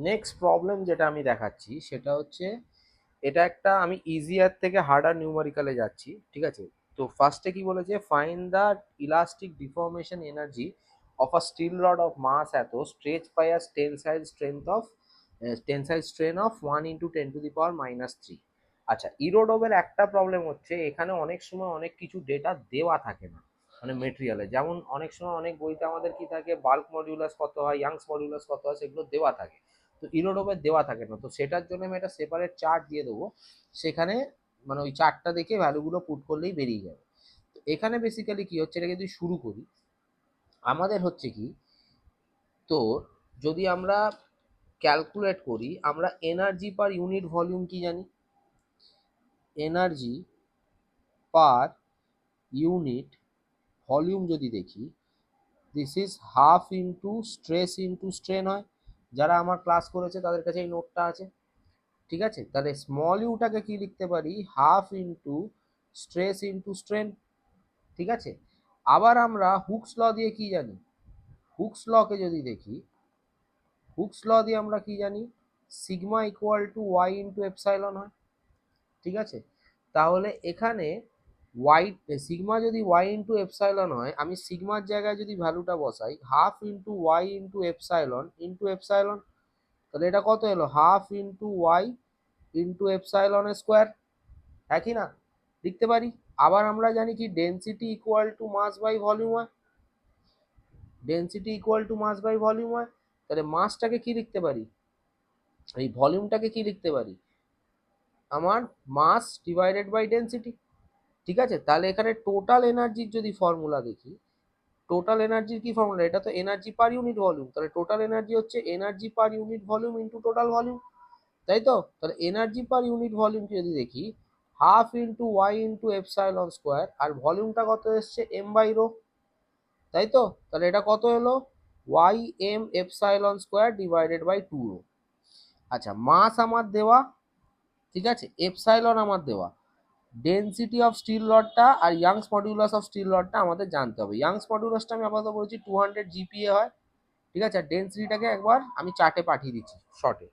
Next problem যেটা আমি দেখাচ্ছি সেটা হচ্ছে, এটা একটা আমি ইজিয়ার থেকে হার্ডার নিউমারিক্যালে যাচ্ছি, ঠিক আছে? তো ফার্স্টে কি বলেছে, find the elastic deformation energy of a steel rod of mass এত stretch by a tensile strain of 1 × 10⁻³ আচ্ছা, ইরোডোবের একটা প্রবলেম হচ্ছে এখানে অনেক সময় অনেক কিছু ডেটা দেওয়া থাকে না, মানে মেটেরিয়ালে, যেমন অনেক সময় অনেক বইতে আমাদের কি থাকে, বাল্ক মডিউলাস কত হয়, ইয়াংস মডিউলাস কত হয়, সেগুলো দেওয়া থাকে। তো ইরোডোবের দেওয়া থাকে না, তো সেটার জন্য আমি একটা সেপারেট চার্ট দিয়ে দেবো, সেখানে মানে ওই চার্টটা দেখে ভ্যালুগুলো পুট করলেই বেরিয়ে যাবে। তো এখানে বেসিক্যালি কি হচ্ছে, এটা যদি শুরু করি, আমাদের হচ্ছে কি, তো যদি আমরা ক্যালকুলেট করি, আমরা এনার্জি পার ইউনিট ভলিউম কি জানি, এনার্জি পার ইউনিট ভলিউম যদি দেখি, this is half into stress into strain হয়। যারা আমার ক্লাস করেছে তাদের কাছে এই নোটটা আছে, ঠিক আছে? তাহলে স্মল ইউটাকে কি লিখতে পারি, half into stress into strain, ঠিক আছে? আবার আমরা হুকস ল দিয়ে কি জানি, হুকস লকে যদি দেখি, হুকস ল দিয়ে আমরা কি জানি, sigma equal to Y into epsilon হয়, ঠিক আছে? তাহলে এখানে ওয়াই, সিগমা যদি ওয়াই ইন্টু এপসাইলন হয়, আমি সিগমার জায়গায় যদি ভ্যালুটা বসাই, half into Y into epsilon, তাহলে এটা কত এলো, half into Y into epsilon square, একই না? লিখতে পারি। আবার আমরা জানি কি, density equal to mass by volume হয়, density equal to mass by volume হয়। তাহলে মাসটাকে কি লিখতে পারি, এই ভলিউমটাকে কি লিখতে পারি, আমার মাস ডিভাইডেড বাই ডেনসিটি, ঠিক আছে? তাহলে এখানে টোটাল এনার্জির যদি ফর্মুলা দেখি, টোটাল এনার্জির কি ফর্মুলা, এটা তো এনার্জি পার ইউনিট ভলিউম, তাহলে টোটাল এনার্জি হচ্ছে energy per unit volume into total volume, তাই তো? তাহলে এনার্জি পার ইউনিট ভলিউম যদি দেখি, half into Y into epsilon square, আর ভলিউমটা কত এসছে, এম বাই রো, তাই তো? তাহলে এটা কত এলো, Y M epsilon square divided by 2 rho. আচ্ছা, মাস আমার দেওয়া, ঠিক আছে, এপসাইলন আমার দেওয়া, ডেনসিটি অফ স্টিল রডটা আর ইয়াংস মডিউলাস অফ স্টিল রডটা আমাদের জানতে হবে। ইয়াংস মডিউলাসটা আমি আপাতত বলছি 200 জিপিএ হয়, ঠিক আছে? আর ডেনসিটিটাকে একবার আমি চার্টে পাঠিয়ে দিচ্ছি শর্টে,